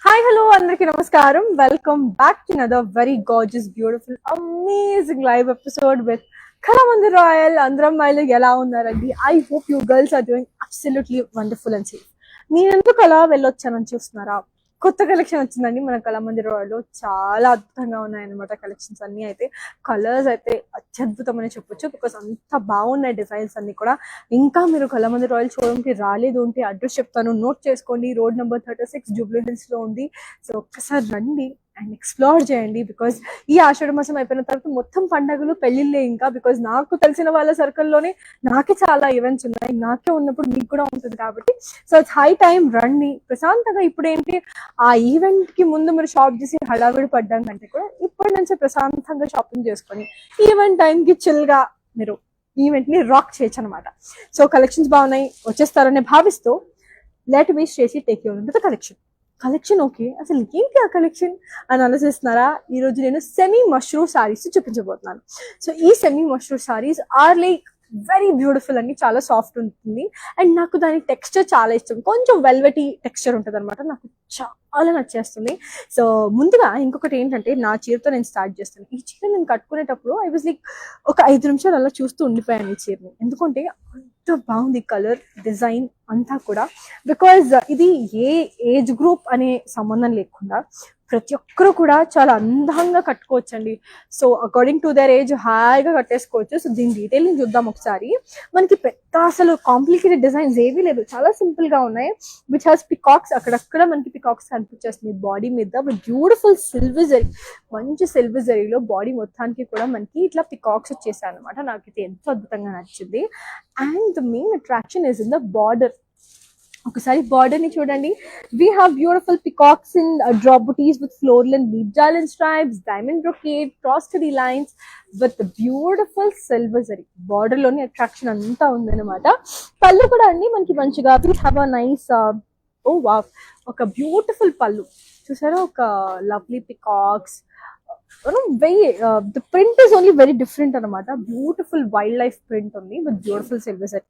Hi, hello, అందరికి నమస్కారం. Welcome back to another very gorgeous, beautiful, amazing live episode with Kalamandir Royal. అందరం అమ్మాయిలు ఎలా ఉన్నారండి? I hope you girls are doing absolutely wonderful and safe. నేను ఎందుకు అలా వెళ్ళొచ్చానని చూస్తున్నారా? కొత్త కలెక్షన్ వచ్చిందండి మన కళామందిర్ లో. చాలా అద్భుతంగా ఉన్నాయన్నమాట కలెక్షన్స్ అన్ని. అయితే కలర్స్ అయితే అత్యద్భుతమని చెప్పొచ్చు, బికాస్ అంత బాగున్నాయి డిజైన్స్ అన్ని కూడా. ఇంకా మీరు కళామందిర్ రాయల్ షోరూమ్ కి రాలేదు ఉంటే అడ్రస్ చెప్తాను, నోట్ చేసుకోండి. రోడ్ నెంబర్ 36 జూబ్లీ హిల్స్ లో ఉంది. సో ఒక్కసారి రండి అండ్ ఎక్స్ప్లోర్ చేయండి. బికాస్ ఈ ఆషాఢ మాసం అయిపోయిన తర్వాత మొత్తం పండగలు పెళ్లిళ్ళే ఇంకా. బికాస్ నాకు తెలిసిన వాళ్ళ సర్కిల్లోనే నాకే చాలా ఈవెంట్స్ ఉన్నాయి, నాకే ఉన్నప్పుడు మీకు కూడా ఉంటుంది కాబట్టి సో ఇట్స్ హై టైం రండి ప్రశాంతంగా. ఇప్పుడు ఏంటి, ఆ ఈవెంట్ కి ముందు మీరు షాప్ చేసి హడావిడి పడ్డాం కంటే కూడా ఇప్పటి నుంచే ప్రశాంతంగా షాపింగ్ చేసుకొని ఈవెంట్ టైం కి చిల్ గా మీరు ఈవెంట్ ని రాక్ చేయొచ్చు అనమాట. సో కలెక్షన్స్ బాగున్నాయి, వచ్చేస్తారని భావిస్తూ లెట్ మీ చేసి take you to the collection. Okay, అసలు ఏంటి ఆ కలెక్షన్ అని ఆలోచిస్తున్నారా? ఈ రోజు నేను సెమీ మష్రూ సారీస్ చూపించబోతున్నాను. సో ఈ semi mashru saris are like very beautiful అండి, చాలా సాఫ్ట్ ఉంటుంది అండ్ నాకు దాని టెక్స్చర్ చాలా ఇష్టం. కొంచెం వెల్వెటీ టెక్స్చర్ ఉంటుంది అనమాట, నాకు చాలా నచ్చేస్తుంది. సో ముందుగా ఇంకొకటి ఏంటంటే, నా చీరతో నేను స్టార్ట్ చేస్తాను. ఈ చీర నేను కట్టుకునేటప్పుడు ఐ వాజ్ లైక్ ఒక 5 నిమిషాలు అలా చూస్తూ ఉండిపోయాను ఈ చీరని, ఎందుకంటే అంత బాగుంది కలర్ డిజైన్ అంతా కూడా. బికాజ్ ఇది ఏ ఏజ్ గ్రూప్ అనే సంబంధం లేకుండా ప్రతి ఒక్కరు కూడా చాలా అందంగా కట్టుకోవచ్చండి. So according to their age హాయిగా కట్టేసుకోవచ్చు. సో దీని డీటెయిలింగ్ చూద్దాం ఒకసారి. మనకి పెద్ద అసలు కాంప్లికేటెడ్ డిజైన్స్ ఏవీ లేదు, చాలా సింపుల్ గా ఉన్నాయి. విచ్ హాస్ పికాక్స్, అక్కడక్కడ మనకి పికాక్స్ కనిపించేస్తుంది బాడీ మీద. బ్యూటిఫుల్ సిల్వర్ జరీ, మంచి సిల్వర్ జరీలో బాడీ మొత్తానికి కూడా మనకి ఇట్లా పికాక్స్ వచ్చేసాయి అనమాట. నాకైతే ఎంతో అద్భుతంగా నచ్చింది. And the main attraction is in the border. ఒకసారి బార్డర్ ని చూడండి. We have beautiful peacocks in drop butis with floral and leaf జాలిన్ స్ట్రైప్స్, డైమండ్ బ్రొకేడ్, క్రాస్టరీ lines with beautiful silver zari. Border లోని అట్రాక్షన్ అంతా ఉందన్నమాట. పళ్ళు కూడా అండి మనకి మంచిగా we have a nice oh wow, ఒక బ్యూటిఫుల్ పళ్ళు చూసారా, ఒక lovely peacocks. The print is only very different అనమాట. బ్యూటిఫుల్ వైల్డ్ లైఫ్ ప్రింట్ ఉంది with beautiful silver zari.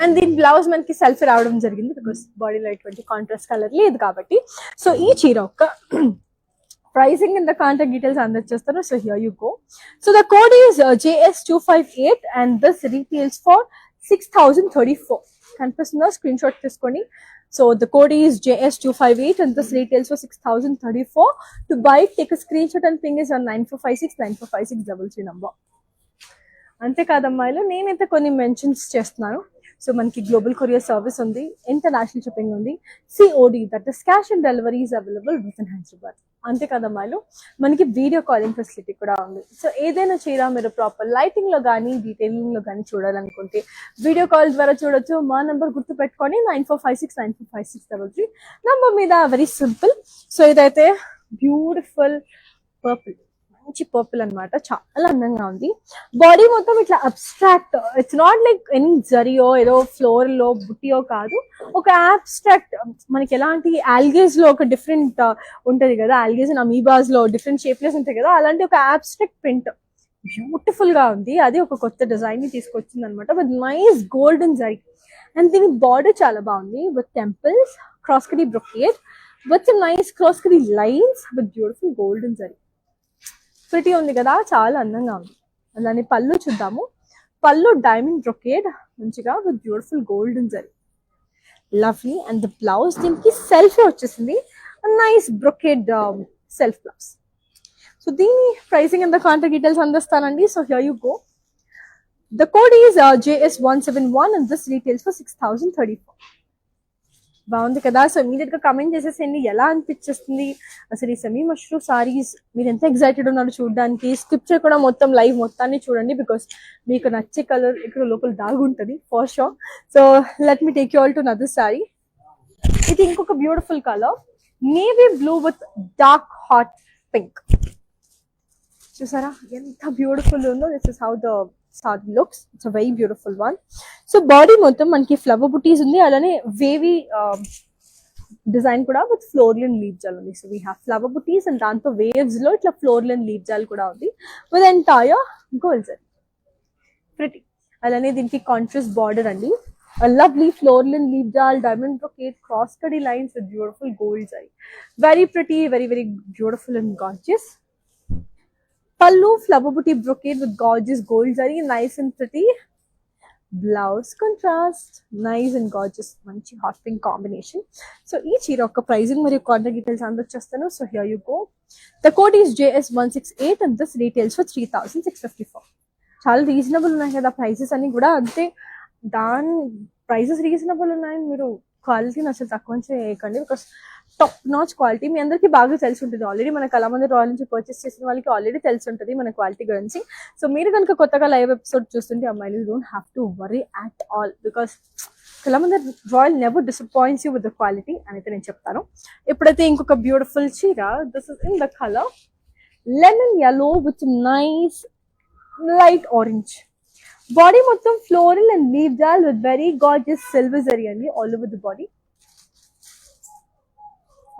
And దీని బ్లౌజ్ మనకి సెల్ఫ్ రావడం జరిగింది, బికాస్ బాడీలో ఎటువంటి కాంట్రాస్ట్ కలర్ లేదు కాబట్టి. సో ఈ చీర ఒక pricing in the contact details అందజేస్తారు. So here you go. So the code is JS258 and this retails for 6034. కనిపిస్తుందా? స్క్రీన్ షాట్ తీసుకోండి. So the code is JS258 and this retails for 6034. To buy it, take a screenshot and ping us on 9456 number. అంతే కాదమ్మాయిలు, నేనైతే కొన్ని mentions చేస్తున్నాను. So మనకి global courier service ఉంది, international shipping ఉంది, COD that is cash and delivery is available with in Hyderabad. అంతే కదమ్మాయిలు, మనకి video calling facility కూడా ఉంది. సో ఏదైనా చీర మీరు ప్రాపర్ లైటింగ్ లో కానీ డీటెయిలింగ్ లో కానీ చూడాలనుకుంటే వీడియో కాల్ ద్వారా చూడొచ్చు. మా నంబర్ గుర్తు పెట్టుకొని 9456 నంబర్ మీద. Very simple. సో ఇదైతే బ్యూటిఫుల్ పర్పుల్, మంచి పర్పుల్ అనమాట, చాలా అందంగా ఉంది. బాడీ మొత్తం ఇట్లా abstract, it's not like any జరియో ఏదో ఫ్లోర్ లో బుట్టియో కాదు, ఒక అబ్స్ట్రాక్ట్. మనకి ఎలాంటి ఆల్గేస్ లో ఒక డిఫరెంట్ ఉంటది కదా, ఆల్గేస్ అండ్ అమీబాస్ లో డిఫరెంట్ షేప్లెస్ ఉంటాయి కదా, అలాంటి ఒక అబ్స్ట్రాక్ట్ ప్రింట్ బ్యూటిఫుల్ గా ఉంది. అది ఒక కొత్త డిజైన్ ని తీసుకొచ్చింది అనమాట with nice golden zari. And దీని బార్డర్ చాలా బాగుంది విత్ టెంపుల్స్, క్రాస్కరీ బ్రొకేడ్ విత్ నైస్ క్రాస్కరీ lines with beautiful golden zari. Pretty ఉంది కదా, చాలా అందంగా ఉంది. అలానే పళ్ళు చూద్దాము. పళ్ళు డైమండ్ బ్రొకేడ్ మంచిగా with beautiful golden zari, lovely. And the blouse దీనికి సెల్ఫ్ వచ్చేసింది, nice brocade self blouse. So దీని pricing and the contact details అందిస్తానండి. So here you go. The code is JS171 and this retails for 6034. బాగుంది కదా. So immediate గా comment చేసేసేయండి ఎలా అనిపించేస్తుంది అసలు ఈ సెమీ మష్రూ సారీస్. మీరు ఎంత ఎక్సైటెడ్ ఉన్నారు చూడడానికి, స్కిప్ చేయకుండా మొత్తం లైవ్ మొత్తాన్ని చూడండి, బికాస్ మీకు నచ్చే కలర్ ఇక్కడ లోపల దాగుంటది for sure. So let me take you all to another sari. ఇది ఇంకొక beautiful colour, navy blue with dark hot pink. చూసారా ఎంత బ్యూటిఫుల్ ఉందో. This is how the sari looks. It's a very beautiful one. So body మొత్తం మనకి flower butis ఉంది, అలానే wavy design కూడా with floral and leave jaal ఉంది. So we have flower butis and దాంతో వేవ్స్ లో ఇట్లా ఫ్లోరల్ అండ్ లీవ్ జాల్ కూడా ఉంది with entire gold zari. Pretty. అలానే దీనికి కాంట్రాస్ట్ బార్డర్ అండి, A lovely floral and leaf jal, diamond brocade, cross cutty lines with beautiful gold zari. Very pretty, very, very beautiful and gorgeous. Pallu, flower booty brocade with gorgeous gold zari, nice and pretty. Blouse contrast, nice and gorgeous, manchi hot pink combination. So each చీర యొక్క pricing మరియు contact details అందొచ్చేస్తాను. So here you go. The code is JS168 and this retails for 3654. చాలా reasonable ఉన్నాయి కదా prices అన్ని కూడా. అంతే దాని ప్రైసెస్ రీజనబుల్ ఉన్నాయని మీరు క్వాలిటీని అసలు తక్కువ చేయకండి. బికాస్ టాప్ నాచ్ క్వాలిటీ మీ అందరికీ బాగా తెలిసి ఉంటుంది. ఆల్రెడీ మన కళామంది రాయల్ నుంచి పర్చేస్ చేసిన వాళ్ళకి ఆల్రెడీ తెలిసి ఉంటుంది మన క్వాలిటీ గురించి. సో మీరు కనుక కొత్తగా లైవ్ ఎపిసోడ్ చూస్తుంటే అమ్మాయిలు don't have to worry at all, because Kalamandir royal never disappoints you with the quality అని అయితే నేను చెప్తాను. ఇప్పుడైతే ఇంకొక బ్యూటిఫుల్ చీర, this is in the colour lemon yellow విత్ నైస్ లైట్ ఆరెంజ్. బాడీ మొత్తం floral and leave jaal with very gorgeous silver zari అండి all over the body.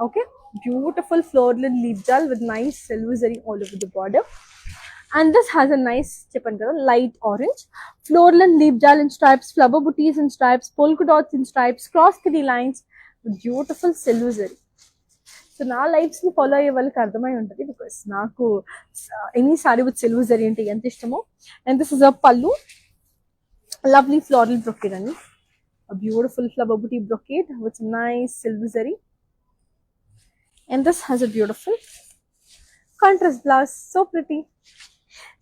Okay, beautiful floral and leaf jal with nice silver zari all over the border. And this has a nice chip and color, light orange. Floral and leaf jal in stripes, flower booties in stripes, polka dots in stripes, cross cutty lines with beautiful silver zari. So నా లైఫ్స్ ని follow అయ్యే వాళ్ళకి అర్థమై ఉంటుంది, because నాకు any sari with silver zari అంటే ఎంత ఇష్టమో. And this is a pallu, lovely floral brocade అండి, beautiful flower buti brocade with nice silver zari. And this has a beautiful contrast blouse, so pretty.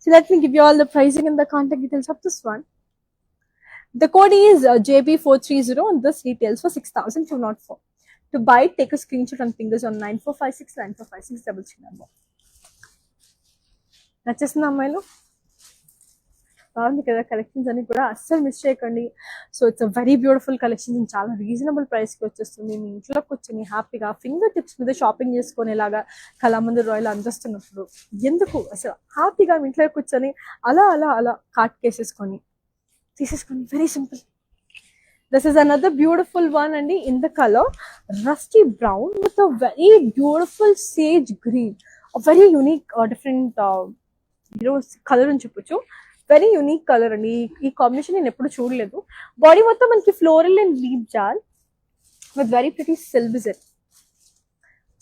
So let me give you all the pricing and the contact details of this one. The code is JB430 and this retails for 6204. To buy it, take a screenshot and ping us on 9456 number. నచ్చేస్తుందా అమ్మాయిలు? బాగుంది కదా collections అన్ని కూడా, అస్సలు miss చేయకండి. So it's a very beautiful collections, చాలా reasonable ప్రైస్కి వచ్చేస్తుంది. మీ ఇంట్లో కూర్చొని హ్యాపీగా ఫింగర్ టిప్స్ మీద షాపింగ్ చేసుకునేలాగా కళామంది రాయల్ అందిస్తున్నప్పుడు ఎందుకు అసలు హ్యాపీగా మీ ఇంట్లో కూర్చొని అలా అలా అలా కార్ట్ కేసేసుకొని తీసేసుకొని, very simple. This is another beautiful one అండి in the colour rusty brown with a very beautiful sage green, very unique different colour అని చెప్పొచ్చు. వెరీ యూనిక్ కలర్ అండి, ఈ కాంబినేషన్ నేను ఎప్పుడు చూడలేదు. బాడీ మొత్తం మనకి floral and leave jaal with very pretty silver zari.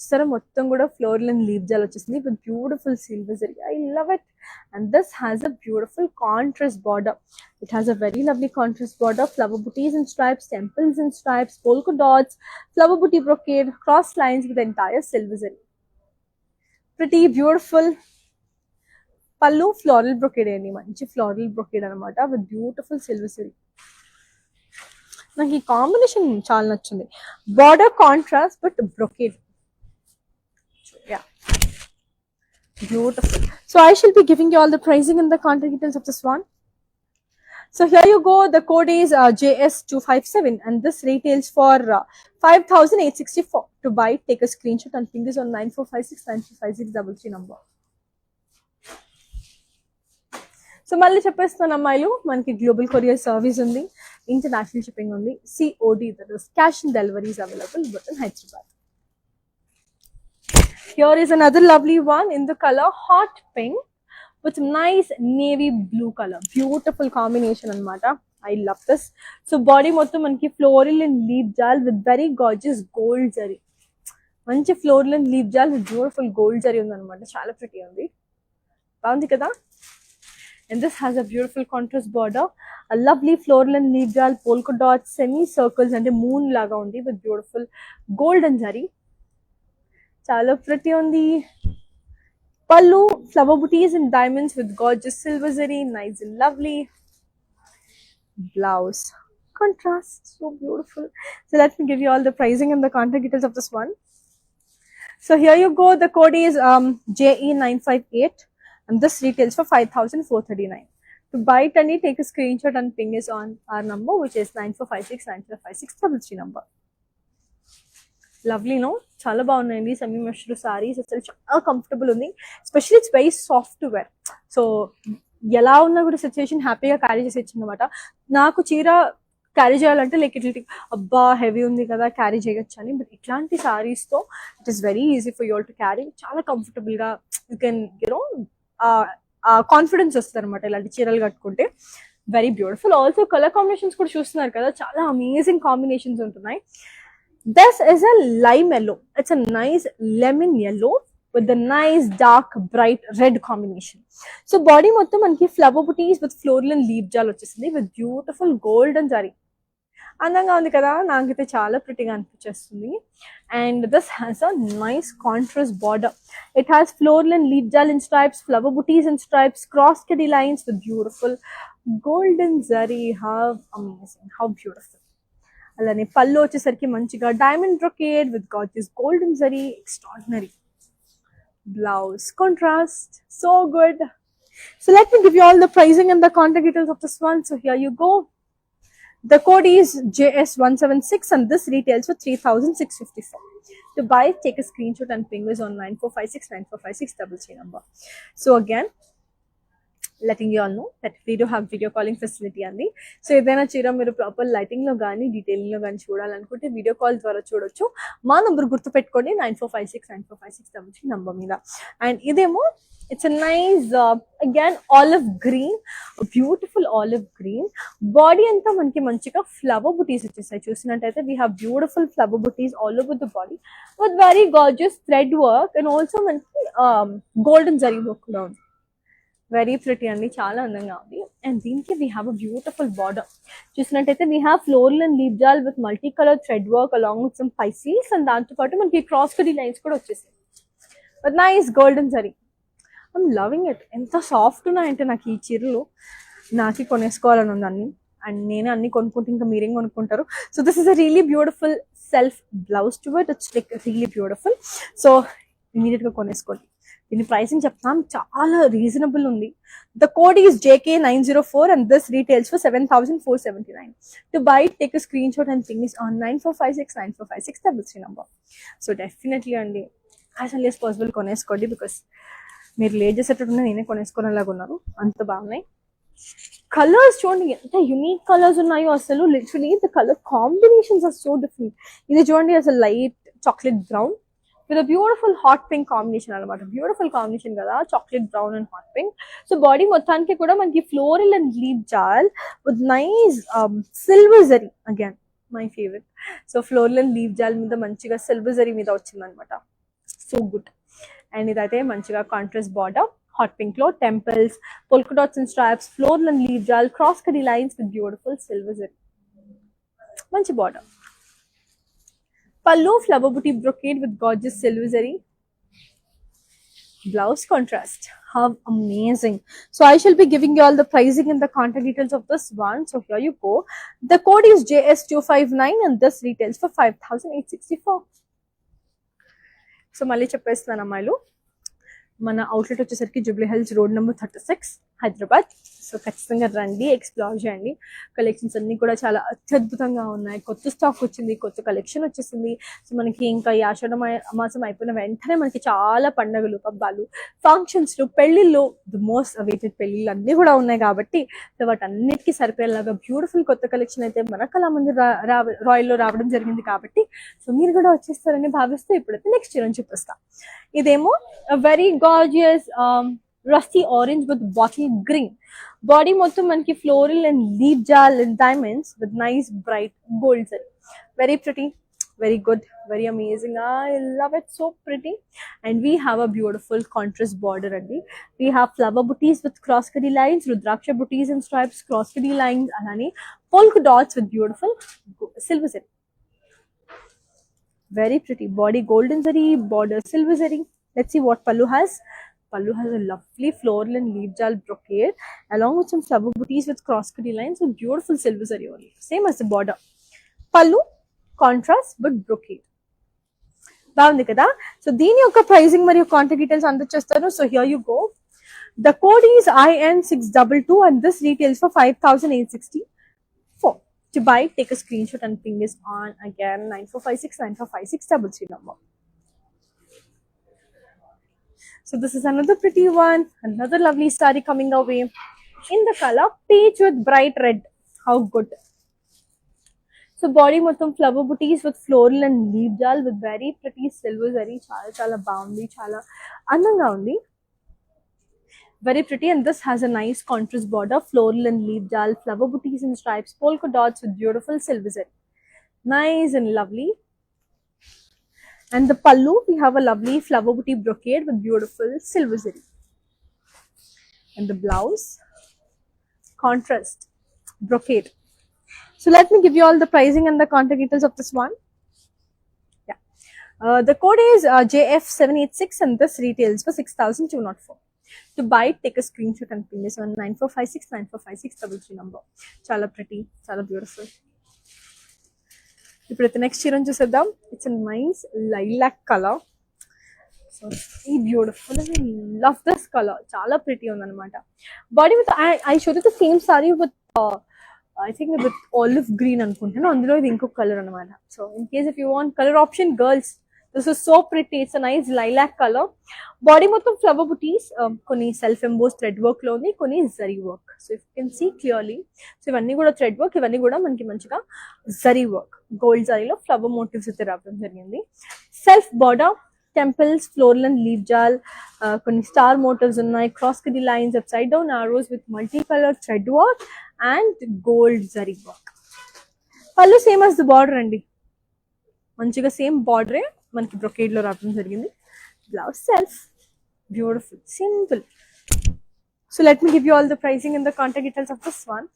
సరే మొత్తం కూడా ఫ్లోరల్ అండ్ లీవ్ జాల్ వచ్చేసింది with beautiful silver zari. I love it. And this has a beautiful contrast border. It has a very lovely contrast border, flower butis in stripes, temples in stripes, polka dots, flower booty brocade, cross lines with the entire silver zari. Pretty beautiful. పల్లు floral brocade అండి, మంచి floral brocade అనమాట with beautiful silver zari. నాకు ఈ combination చాలా నచ్చింది. Border contrast but brocade, yeah beautiful. So I షిల్ be giving you all the pricing and the contact details of this one. So here you go, the code is JS257 and this retails for 5864. To buy, take a screenshot and ping this on 9456 number. So మళ్ళీ చెప్పేస్తాను అమ్మాయిలు, మనకి global courier service ఉంది, international shipping ఉంది, COD, that is cash and delivery is available in Hyderabad. Here is another lovely one in the color hot pink with nice navy blue color, beautiful combination anamata. I love this. So body మొత్తం మనకి floral and leaf jal with very gorgeous gold zari, మంచి floral and leaf jal with beautiful gold zari ఉందన్నమాట, చాలా pretty ఉంది, బాగుంది కదా. And this has a beautiful contrast border, a lovely floral and leaf jal, polka dots, semi circles and a moon laga undi with beautiful golden zari, chala pretty undi. Pallu, flower booties and diamonds with gorgeous silver zari, nice and lovely. Blouse contrast, so beautiful. So let me give you all the pricing and the contact details of this one. So here you go, the code is JE958 and this retails for 5439. To buy it, and take a screenshot and ping us on our number, which is 9456 number. Lovely, no? చాలా బాగున్నాయండి semi mashru saris, అసలు చాలా comfortable ఉంది. Especially it's very soft to wear. So ఎలా ఉన్నా కూడా situation హ్యాపీగా carry చేసేచ్చు అనమాట. నాకు చీర క్యారీ చేయాలంటే లైక్ ఇట్ అబ్బా హెవీ ఉంది కదా క్యారీ చేయొచ్చు అని, బట్ ఇట్లాంటి సారీస్తో it is very easy for you all to carry. చాలా కంఫర్టబుల్గా యూ కెన్ యూనో కాన్ఫిడెన్స్ వస్తుంది అనమాట ఇలాంటి చీరలు కట్టుకుంటే. Very beautiful. Also colour combinations కూడా చూస్తున్నారు కదా, చాలా అమేజింగ్ కాంబినేషన్స్ ఉంటున్నాయి. This is a lime yellow, it's a nice lemon yellow with the nice dark bright red combination. So body మొత్తం మనకి flower butis with floral and leave jaal వచ్చేసింది with beautiful golden zari. అందంగా ఉంది కదా, నాకైతే చాలా ప్రిటీగా అనిపించేస్తుంది. And this has a nice contrast border. It has floral and leave jaal in stripes, flower butis in stripes, cross khadi lines with beautiful golden zari. How amazing, how beautiful. అలానే పళ్ళు వచ్చేసరికి మంచిగా diamond brocade with gorgeous golden zari. Extraordinary. Blouse contrast, so good. So let me give you all the pricing and the contact details of this one. So here you go. The code is JS176 and this retails for 3,654. To buy, take a screenshot and ping us on 9456945633 number. So again, letting you all know that we do have video calling facility అండి. So ఏదైనా చీర మీరు proper lighting లో కానీ detailing లో కానీ చూడాలనుకుంటే video call ద్వారా చూడొచ్చు. మా నంబర్ గుర్తుపెట్టుకోండి, 9456945633 నంబర్ మీద. అండ్ ఇదేమో it's nice again olive green, beautiful olive green. Body అంతా మనకి మంచిగా ఫ్లవర్ బుటీస్ వచ్చేసాయి. చూసినట్టయితే we have beautiful flower buttis all over the body with very gorgeous thread work and also మనకి గోల్డెన్ జరీ వర్క్ కూడా ఉంది. వెరీ ప్రిటీ అండి, చాలా అందంగా ఉంది. అండ్ దీనికి we have a beautiful border. చూసినట్టయితే we have floral and leave jaal with multi colour thread work along with some paisleys. And దాంతోపాటు మనకి క్రాస్ కడీ లైన్స్ కూడా వచ్చేసాయి with nice golden zari. I'm loving it. ఎంత సాఫ్ట్ ఉన్నాయంటే నాకు ఈ చీరలు నాకి కొనేసుకోవాలని ఉంది అన్ని. అండ్ నేనే అన్ని కొనుక్కుంటే ఇంకా మీరేం కొనుక్కుంటారు. So this is a really beautiful self blouse to it. It's like really beautiful. So immediate గా కొనేసుకోండి. దీని ప్రైసింగ్ చెప్తాం, చాలా రీజనబుల్ ఉంది. The code is JK904 and this retails for 7,479. To buy, take a screenshot and ping us on 9456945633 number. So definitely అండి as early as possible కొనేసుకోండి, because మీరు late చేసేటట్టున్నా నేనే కొనేసుకోనేలాగా ఉన్నారు, అంత బాగున్నాయి. కలర్స్ చూడండి ఎంత యూనిక్ కలర్స్ ఉన్నాయో అసలు. Literally the colour combinations are so different. ఇది చూడండి అసలు light chocolate brown with a beautiful hot pink combination అనమాట. బ్యూటిఫుల్ కాంబినేషన్ కదా, chocolate brown and hot pink. So body మొత్తానికి కూడా మనకి floral and leave jaal with nice silver zari. Again my favourite. So floral and leave jaal మీద మంచిగా silver zari మీద వచ్చింది అనమాట. So good. అండ్ ఇదైతే మంచిగా కాంట్రాస్ట్ బార్డర్, హాట్ పింక్ లో temples, polka dots and straps, floral and leave jaal, cross khadi lines with beautiful silver zari. మంచి border. Pallu flower booty brocade with gorgeous silver zari. Blouse contrast. How amazing. So I shall be giving you all the pricing and the contact details of this one. So here you go. The code is JS259 and this retails for 5,864. So మళ్ళీ చెప్పేస్తున్నాను అమ్మాయిలు, మన outlet వచ్చేసరికి Jubilee hills road number 36 Hyderabad. So ఖచ్చితంగా రండి, explore చేయండి. Collections అన్ని కూడా చాలా అత్యద్భుతంగా ఉన్నాయి. కొత్త స్టాక్ వచ్చింది, కొత్త కలెక్షన్ వచ్చేసింది. సో మనకి ఇంకా ఈ ఆషాఢ మాసం అయిపోయిన వెంటనే మనకి చాలా పండుగలు, పబ్బాలు, ఫంక్షన్స్లు, పెళ్లిళ్ళు, ది మోస్ట్ అవైటెడ్ పెళ్లిళ్ళు అన్నీ కూడా ఉన్నాయి. కాబట్టి సో వాటన్నిటికీ సరిపోయేలాగా బ్యూటిఫుల్ కొత్త కలెక్షన్ అయితే మన కళామందిర్ రాయల్లో రావడం జరిగింది. కాబట్టి సో మీరు కూడా వచ్చేస్తారని భావిస్తూ ఇప్పుడైతే నెక్స్ట్ చీర చూపిస్తా. ఇదేమో very gorgeous rusty orange with bottle green. Body మొత్తం మనకి floral and leaf jal and diamonds with nice bright gold zari. Very pretty, very good, very amazing. I love it, so pretty. And we have a beautiful contrast border andi. We have flower booties with cross kadi lines, rudraksha booties and stripes, cross kadi lines, alani polka dots with beautiful silver zari. Very pretty. Body golden zari, border silver zari. Let's see what pallu has. Pallu has a lovely floral and leaf jal brocade along with some flower booties with cross kadi lines with beautiful silver zari only. Same as the border. Pallu contrast but brocade. బాగుంది కదా. So దీని యొక్క pricing మరియు contact details అందచేస్తాను. So here you go. The code is IN622 and this retails for 5,864. To buy, take a screenshot and ping this on again 9456945633 number. So this is another pretty one, another lovely saree coming our way in the color peach with bright red. How good. So body మొత్తం flower booties with floral and leaf jal with very pretty silver zari. చాలా చాలా బాగుంది, చాలా అందంగా ఉంది. very pretty, and this has a nice contrast border, floral and leaf jal, flower booties and stripes, polka dots with beautiful silver zari. Nice and lovely. And the pallu, we have a lovely flower booty brocade with beautiful silver zari. And the blouse, contrast brocade. So let me give you all the pricing and the contact details of this one. Yeah, the code is JF786 and this retails for 6,204. To buy it, take a screenshot and ping this on 9456 number. Chala pretty, chala beautiful. ఇప్పుడు next చీర చూసేద్దాం. It's a nice lilac colour. So ఈ beautiful, I love this colour, చాలా pretty ఉందన్నమాట. Body with I show the same sari with I think with olive green అనుకుంటాను, అందులో ఇది ఇంకొక కలర్ అనమాట. So in case if you want colour option girls, this is so pretty. It's a nice lilac colour. Body మొత్తం flower butis, కొన్ని self emboss thread work లో ఉంది, కొన్ని zari work. So if you can see clearly, so ఇవన్నీ కూడా thread work, ఇవన్నీ కూడా మనకి మంచిగా జరీ వర్క్, గోల్డ్ జరీలో ఫ్లవర్ మోటివ్స్ అయితే రావడం జరిగింది. Self border, temples, floral and leave jaal, కొన్ని స్టార్ మోటివ్స్ ఉన్నాయి, cross kadi lines, upside down arrows with multi colour thread work and gold zari work. Pallu same as the border అండి, మంచిగా సేమ్ బార్డరే మనకి బ్రొకేడ్ లో రావడం జరిగింది. Blouse self beautiful, simple. So let me give you all the pricing and the contact details of this one.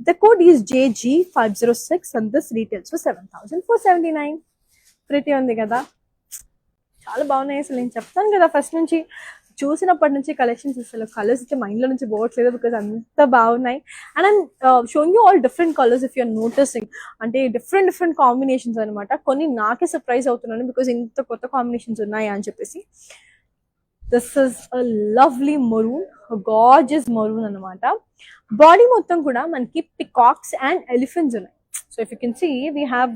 The code is JG506 and this retails for 7,479. Pretty ఉంది కదా, చాలా బాగున్నాయి. అసలు నేను చెప్తాను కదా, ఫస్ట్ నుంచి చూసినప్పటి నుంచి కలెక్షన్స్ అసలు కలర్స్ అయితే మైండ్ లో నుంచి పోవట్లేదు, బికాస్ అంత బాగున్నాయి. And I'm showing you all different colours if you're noticing, అంటే డిఫరెంట్ కాంబినేషన్స్ అనమాట. కొన్ని నాకే సర్ప్రైజ్ అవుతున్నాను, బికాస్ ఇంత కొత్త కాంబినేషన్స్ ఉన్నాయి అని చెప్పేసి. This is a lovely maroon, gorgeous maroon అనమాట. బాడీ మొత్తం కూడా మనకి పికాక్స్ అండ్ ఎలిఫెంట్స్ ఉన్నాయి. So if you can see, we have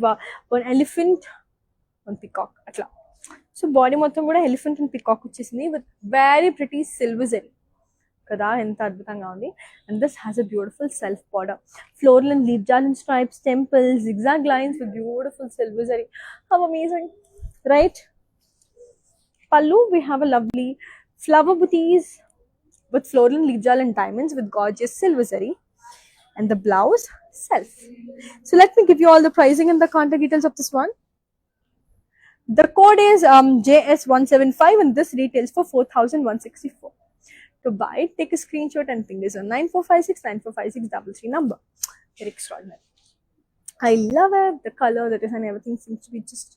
one elephant, one peacock అట్లా. సో బాడీ మొత్తం కూడా ఎలిఫెంట్ అండ్ పికాక్ వచ్చేసింది with very pretty silver zari కదా, ఎంత అద్భుతంగా ఉంది. And this has a beautiful self border, floral and leave jaal and stripes, temples, zigzag lines with beautiful silver zari. How amazing, right? Pallu, we have a lovely flower booties with floral and leaf jal and diamonds with gorgeous silver zari. And the blouse self. So let me give you all the pricing and the contact details of this one. The code is JS175 and this retails for 4,164. To buy it, take a screenshot and ping this on 9456 number. Very extraordinary. I love it. The color, the design, everything seems to be just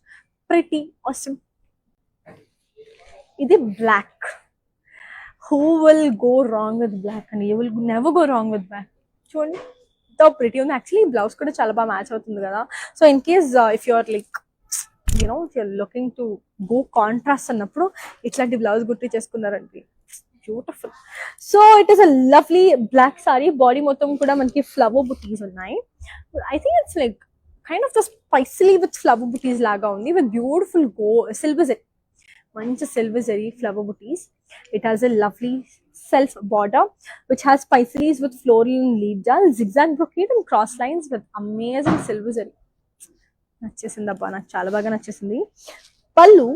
pretty awesome. It is black. Who will go wrong with black? And you will never go wrong with black. Chudandi, so pretty. And actually, blouse kuda chala ba match avutundi kada. So in case if you are like, you know, if you're looking to go contrast annappudu, itlanti blouse gutti cheskunnarandi. Beautiful. So it is a lovely black saree. Body మొత్తం కూడా మనకి flower butis ఉన్నాయి. I think it's like kind of the spicily with flower booties లాగా ఉంది, with beautiful silver zari. మంచి silver zari flower booties. It has a lovely self border which has spiceries with floral and leaf jal, zigzag brocade and cross lines with amazing silver zari. నచ్చేసింది అబ్బా, నాకు చాలా బాగా నచ్చేసింది. పళ్ళు,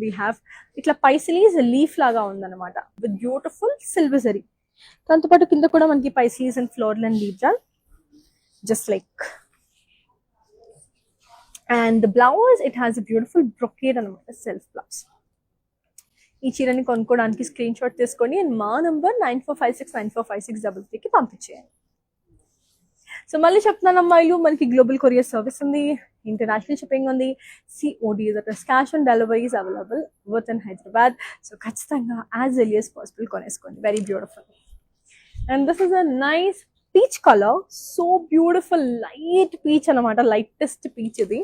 we have ఇట్లా పైసిలీస్ leaf లాగా ఉందన్నమాట విత్ బ్యూటిఫుల్ సిల్వర్ జరీ. దాంతో పాటు కింద కూడా మనకి paisleys and floral and leave jaal, just like. And the blouse, it has a beautiful brocade అనమాట, సెల్ఫ్ బ్లౌజ్. ఈ చీరని కొనుక్కోవడానికి స్క్రీన్ షాట్ తీసుకొని మా నంబర్ 9456945633కి పంపించేయండి. సో మళ్ళీ చెప్తున్నాను అమ్మాయిలు, మనకి గ్లోబల్ కొరియర్ సర్వీస్ ఉంది, ఇంటర్నేషనల్ షిప్పింగ్ ఉంది, COD, that is cash on delivery is available within Hyderabad. So ఖచ్చితంగా యాజ్ ఎర్లీ as possible కొనేసుకోండి. Very beautiful. And this is a nice peach colour, so beautiful light peach అనమాట, lightest peach ఇది.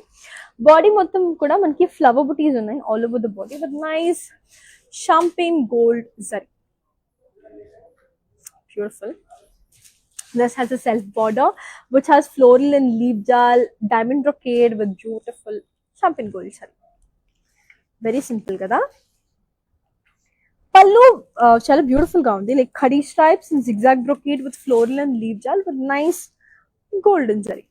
Body మొత్తం కూడా మనకి flower butis ఉన్నాయి all over the body with nice champagne gold zari. Beautiful. This has a self border which has floral and leaf jal, diamond brocade with beautiful champagne gold saree. Very simple kada. Pallu chala beautiful ga undi, like khadi stripes and zigzag brocade with floral and leaf jal with nice golden saree.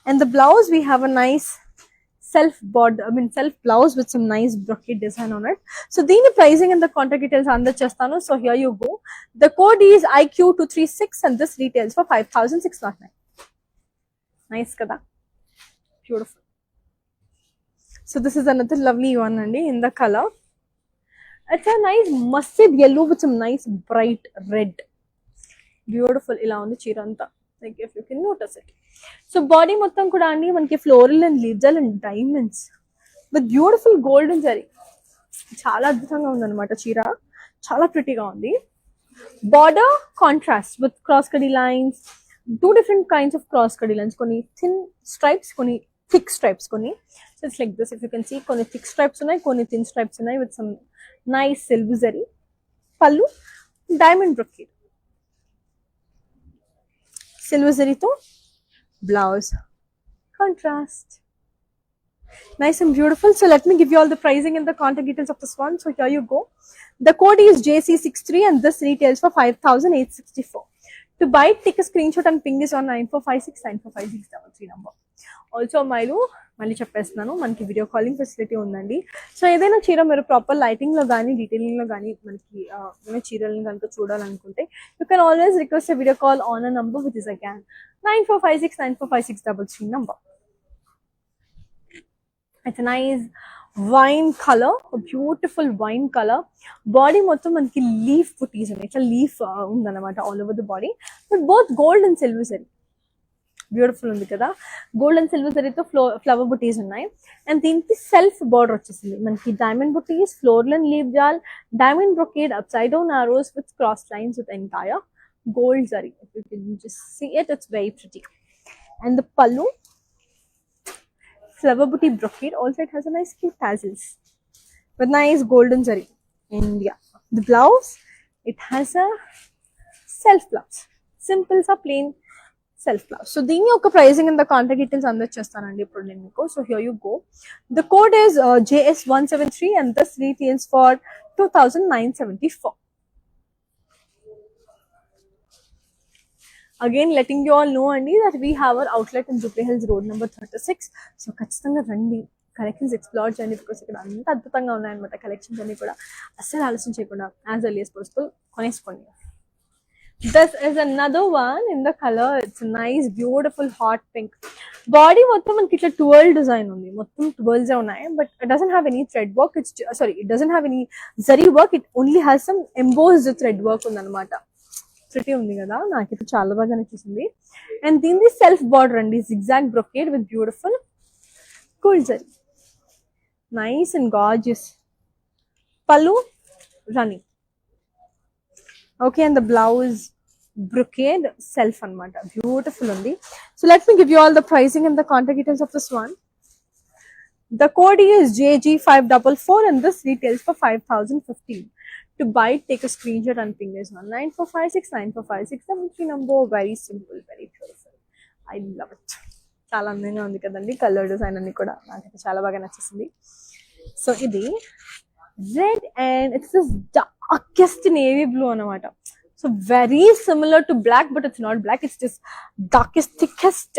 And the blouse, we have a nice self board, I mean self blouse with some nice brocade design on it. So దీని pricing and the contact details అందరు చేస్తాను. So here you go. The code is IQ236 and this retails for 5,609. Nice kada, beautiful. So this is another lovely one andi in the color. It's a nice mustard yellow with some nice bright red. Beautiful ila undi cheera anta, like if you can notice it. So body మొత్తం కూడా అండి మనకి floral and లీవ్జల్ and diamonds with beautiful golden zari. చాలా అద్భుతంగా ఉందన్నమాట చీర, చాలా ప్రిటీగా ఉంది. Border contrast with cross khadi lines, 2 different kinds of cross కడీ లైన్స్, కొన్ని థిన్ స్ట్రైప్స్, కొన్ని థిక్ స్ట్రైప్స్, కొన్ని. So it's like this, if you can see కొన్ని థిక్ స్ట్రైప్స్ ఉన్నాయి, కొన్ని థిన్ స్ట్రైప్స్ ఉన్నాయి with some nice silver zari. Pallu diamond brocade, silver జరీతో blouse contrast, nice and beautiful. So let me give you all the pricing and the contact details of this one. So here you go. The code is JC63 and this retails for 5,864. To buy it, take a screenshot and ping this on 9456945633 number. Also మైలు మళ్ళీ చెప్పేస్తున్నాను, మనకి video calling facility ఉందండి. So ఏదైనా చీర మీరు proper lighting లో కానీ detailing లో కానీ మనకి చీరలను కనుక చూడాలనుకుంటే you can always request a video call on a number which is again 9456945633 number. It's a nice wine color, a beautiful wine color. Body మొత్తం మనకి లీఫ్ బుటీస్ ఉన్నాయి, ఇట్లా లీఫ్ ఉందన్నమాట all over the body, but both gold and silver zari. Beautiful ఉంది కదా, gold and silver జరీతో flower butis ఉన్నాయి. And దీనికి సెల్ఫ్ బార్డర్ వచ్చేసింది మనకి, diamond butis, floral and leave jaal, diamond brocade, upside down arrows with cross lines with entire gold zari. If you can just see it, it's very pretty. And the pallu, flower booty brocade, also it has a nice cute tassels with nice golden zari. And yeah, the blouse, it has a self blouse, simple sa plain self blouse. So దీని యొక్క pricing and the contact details అందరు చేస్తానండి ఇప్పుడు నేను మీకు. So here you go. The code is JS173 and this retails for 2,974. Again, letting you all know Andy that we have our outlet in Jubilee Hills Road number 36. So ఖచ్చితంగా రండి, collections explore చేయండి, because ఇక్కడ అంత అద్భుతంగా ఉన్నాయన్నమాట collections అన్ని కూడా. అస్సలు ఆలోచన చేయకుండా as early as possible కొనేసుకోండి. This is another one in the color. It's a nice beautiful hot pink. Body మొత్తం మనకి ఇట్లా ట్వెల్ డిజైన్ ఉంది, మొత్తం ట్వెల్స్ ఉన్నాయి, but it doesn't have any thread work. It's sorry, it doesn't have any zari work, it only has some embossed thread work ఉందన్నమాట. Pretty ఉంది కదా, నాకైతే చాలా బాగా నచ్చేసింది. అండ్ దీనిది సెల్ఫ్ బార్డర్ అండి, zigzag brocade with beautiful gold zari, nice and gorgeous. Pallu running, okay. And the blouse brocade self anamata, beautiful undi. So let me give you all the pricing and the contact details of this one. The code is JG544 and this retails for 5,015. To buy it, take a screenshot and ping this on 9456945673 number. Very simple, very beautiful. I love it. చాలా అందంగా ఉంది కదండి, colour design అన్ని కూడా నాకైతే చాలా బాగా నచ్చేసింది. సో ఇది red and it's this darkest navy blue అనమాట. So very similar to black, but it's not black. It's just darkest, thickest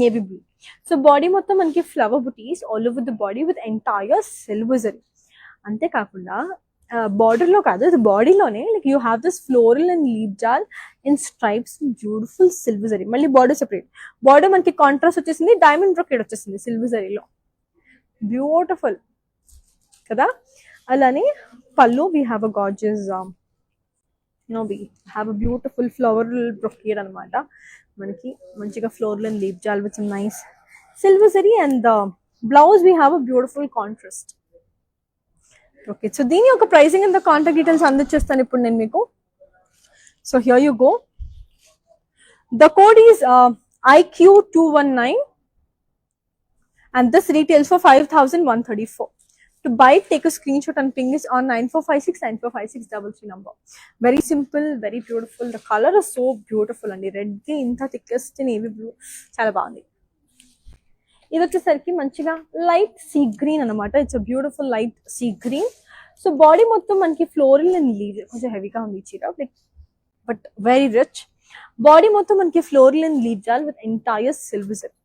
navy blue. So body మొత్తం మనకి flower booties all over the body with entire silver zari. అంతే కాకుండా border లో కాదు, ఇది బాడీలోనే like you have this floral and leaf jal in stripes, beautiful silver zari. మళ్ళీ border separate. Border మనకి contrast వచ్చేసింది, డైమండ్ బ్రొకేడ్ వచ్చేసింది సిల్వర్ జరీలో, బ్యూటిఫుల్ కదా. అలానే పళ్ళు we have a gorgeous we have a beautiful floral brocade anamata, manaki manchiga floral and leaf jal with some nice silver zari. And the blouse we have a beautiful contrast. Okay, so dini oka pricing and the contact details andachestanu ippudu nenu meeku. So here you go. The code is IQ219 and this retails for 5,134. To buy it, take a screenshot and ping this on 9456945633 number. Very simple, very beautiful. The color is so beautiful and red ki inta thickest navy blue chala baagundi. Idu vachesariki manchiga light sea green anamata. It's a beautiful light sea green. So body mottham manki floral and leaf konచెం heavy ga undi cheera, like but very rich. Body mottham manki floral and leaf jal with entire silver zari.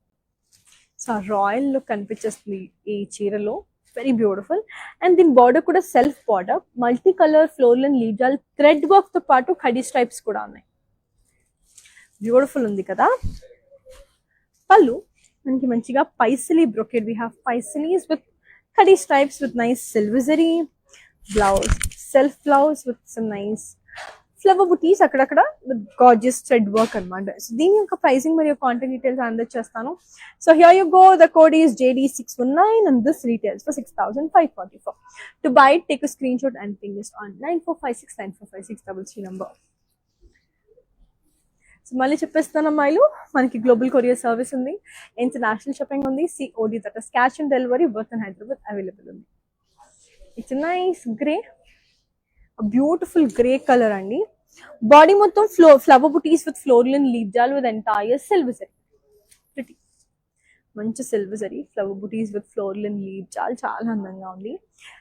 So royal look కనిపించేస్తుంది ఈ చీరలో, very beautiful. And దీని border కూడా self border, multi colour floral and leave jaal thread work తో పాటు khadi stripes కూడా ఉన్నాయి. Beautiful ఉంది కదా. పళ్ళు మనకి మంచిగా paisley brocade, we have paisleys with kadi stripes with nice silver zari. Blouse self blouse with some nice flower butis అక్కడక్కడ విత్ గార్జియస్ థ్రెడ్ వర్క్ అనమాట. సో దీని యొక్క ప్రైసింగ్ మరియు కాంటాక్ట్ డీటెయిల్స్ అందజేస్తాను. So here you go, the code is JD619 and this retails for 6,544. To buy it, take a screenshot and ping us on 9456945633 number. So మళ్ళీ చెప్పేస్తాను అమ్మాయిలు, మనకి global courier service ఉంది, international shipping ఉంది, COD that is cash on delivery worth in Hyderabad available ఉంది. It's nice grey, beautiful grey colour అండి. Body మొత్తం flower butis with floral and leave jaal with entire silver zari. Pretty మంచి silver zari flower butis with floral and leave jaal, చాలా అందంగా ఉంది.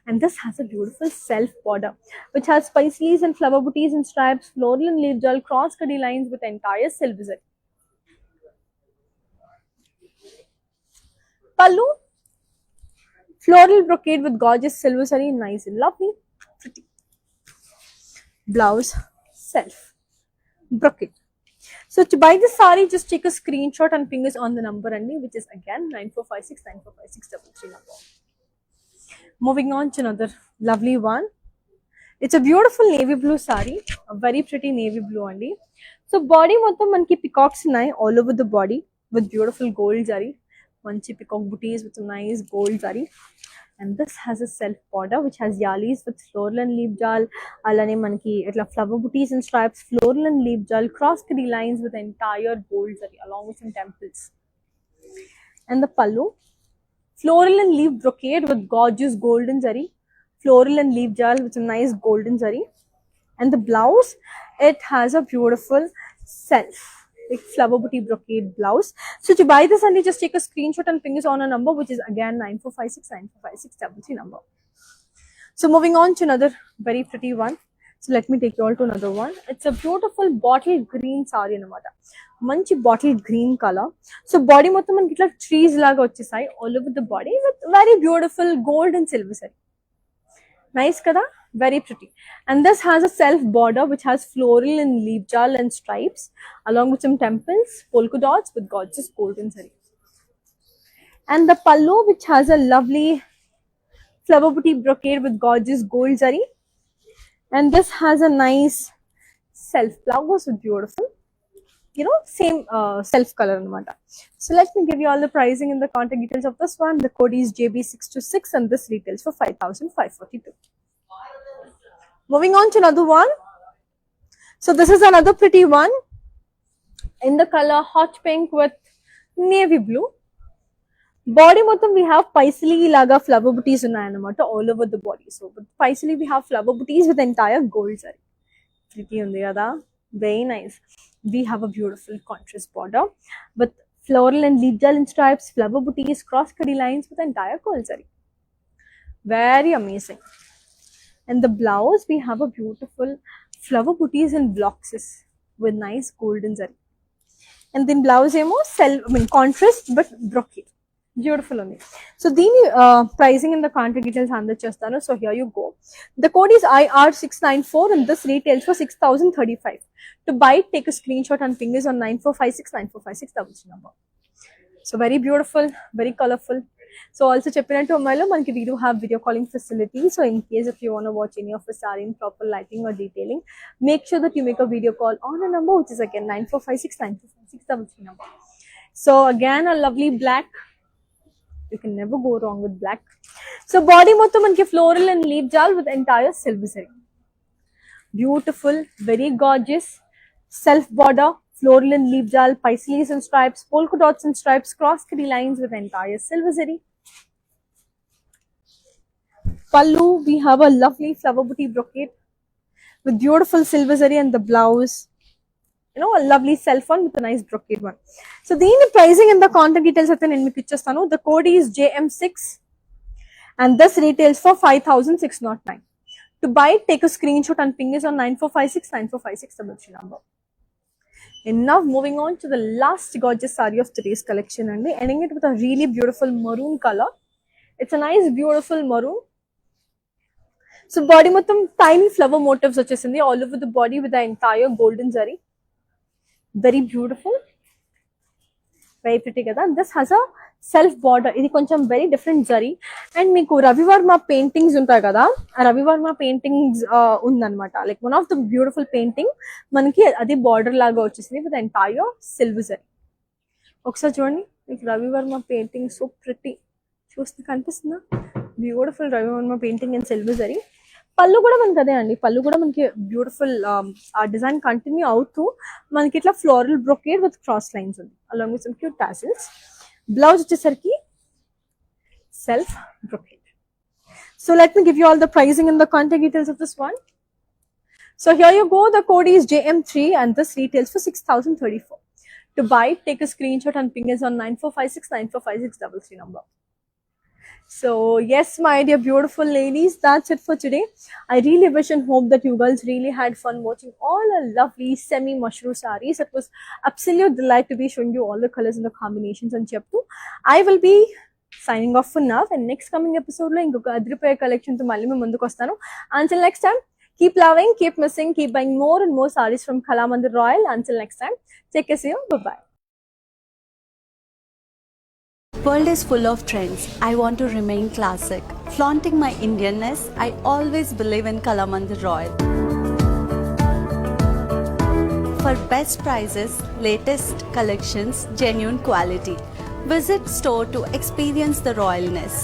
And this has a beautiful self border which has spices and flower butis and stripes, floral and leave jaal cross khadi lines with entire silver zari. Pallu, floral brocade with gorgeous silver zari, nice and lovely, pretty. Blouse, self brocade. So to buy this saree, just take a screenshot and ping us on the number only, which is again 9456945633 number. Moving on to another lovely one. It's a beautiful navy blue saree, a very pretty navy blue only. So body mottham manki peacocks unnai all over the body with beautiful gold zari. Manchi peacock booties with some nice gold zari. And this has a self border which has yalis with floral and leaf jal. Alane manki itla flower booties and stripes, floral and leaf jal, cross kadi lines with entire gold zari along with some temples. And the pallu, floral and leaf brocade with gorgeous golden zari, floral and leaf jal with some nice golden zari. And the blouse, it has a beautiful self like flower booty brocade blouse. So to buy this, only just take a screenshot and ping us on a number which is again 9456945633 number. So moving on to another very pretty one. So let me take you all to another one. It's a beautiful bottle green saree anamata. Manchi bottle green color. So body mottham manki itla trees laga vachesai all over the body with very beautiful gold and silver saree. Nice kada, very pretty. And this has a self border which has floral and leaf jal and stripes along with some temples, polka dots with gorgeous golden zari. And the pallu which has a lovely flower booty brocade with gorgeous gold zari. And this has a nice self blouse with beautiful, you know, same self color anamata. So let me give you all the pricing and the contact details of this one. The code is JB626 and this retails for 5,542. Moving on to another one. So this is another pretty one in the color hot pink with navy blue. Body mottham we have paisali laga flower booties unnayannamata all over the body. So with paisali we have flower booties with entire gold zari. Pretty undi kada, very nice. We have a beautiful contrast border with floral and leaf jal and stripes, flower booties, cross kadi lines with entire gold zari. Very amazing. And the blouse, we have a beautiful flower booties and blocks with nice golden zari. And then blouse emo contrast but brocade. Beautiful only. So the pricing and the contact details andachestanu. So here you go. The code is IR694 and this retails for 6,035. To buy it, take a screenshot and ping us on 9456945633 number. So very beautiful, very colorful. So also cheppinattu ammayilo manki we do have video calling facility. So in case if you want to watch any of the saree in proper lighting or detailing, make sure that you make a video call on a number which is again 9456945633 number. So again a lovely black. You can never go wrong with black. So body mottham manki floral and leaf jal with entire silver zari. Beautiful, very gorgeous. Self border, floral and leaf jal, paisalis and stripes, polka dots and stripes, cross kadi lines with entire silver zari. Pallu, we have a lovely flower booty brocade with beautiful silver zari and the blouse, you know, a lovely self one with a nice brocade one. So the pricing and the contact details at the ichchestanu. The code is JM6 and this retails for 5,609. To buy it, take a screenshot and ping us on 9456945633 number. And now moving on to the last gorgeous saree of today's collection and ending it with a really beautiful maroon color. It's a nice beautiful maroon. So body మొత్తం tiny flower motifs వచ్చేసింది all over the body with the entire golden zari. Very beautiful. Very pretty కదా. This has a self border. ఇది కొంచెం very different zari. And మీకు Ravi Varma paintings ఉంటాయి కదా. ఆ Ravi Varma paintings ఉందన్నమాట. Like one of the beautiful painting మనకి అది border లాగా వచ్చేసింది with the entire silver zari. ఒకసారి చూడండి. మీకు రవివర్మ painting so pretty. చూస్తే కనిపిస్తుందా? Beautiful Ravi Varma painting in silver zari. పళ్ళు కూడా మనకి అదే అండి. పళ్ళు కూడా మనకి బ్యూటిఫుల్ ఆ డిజైన్ కంటిన్యూ అవుతూ మనకి ఇట్లా floral brocade with cross lines ఉంది along with some cute tassels. Blouse వచ్చేసరికి self brocade. So let me give you all the pricing and the contact details of this one. So here you go. The code is JM3 and this retails for 6,034. To buy, take a screenshot and ping us on 9456945633 number. So yes, my dear beautiful ladies, that's it for today. I really wish and hope that you girls really had fun watching all our lovely semi mushroom sarees. It was absolute delight to be showing you all the colors and the combinations and chapter. I will be signing off for now, and next coming episode lo inkoka adripoye collection to malli me munduku vastanu. Until next time, keep loving, keep missing, keep buying more and more sarees from Kalamandir Royal. Until next time, take care, see you, bye bye. World is full of trends. I want to remain classic. Flaunting my Indianness, I always believe in Kalamandir Royal. For best prices, latest collections, genuine quality. Visit store to experience the royalness.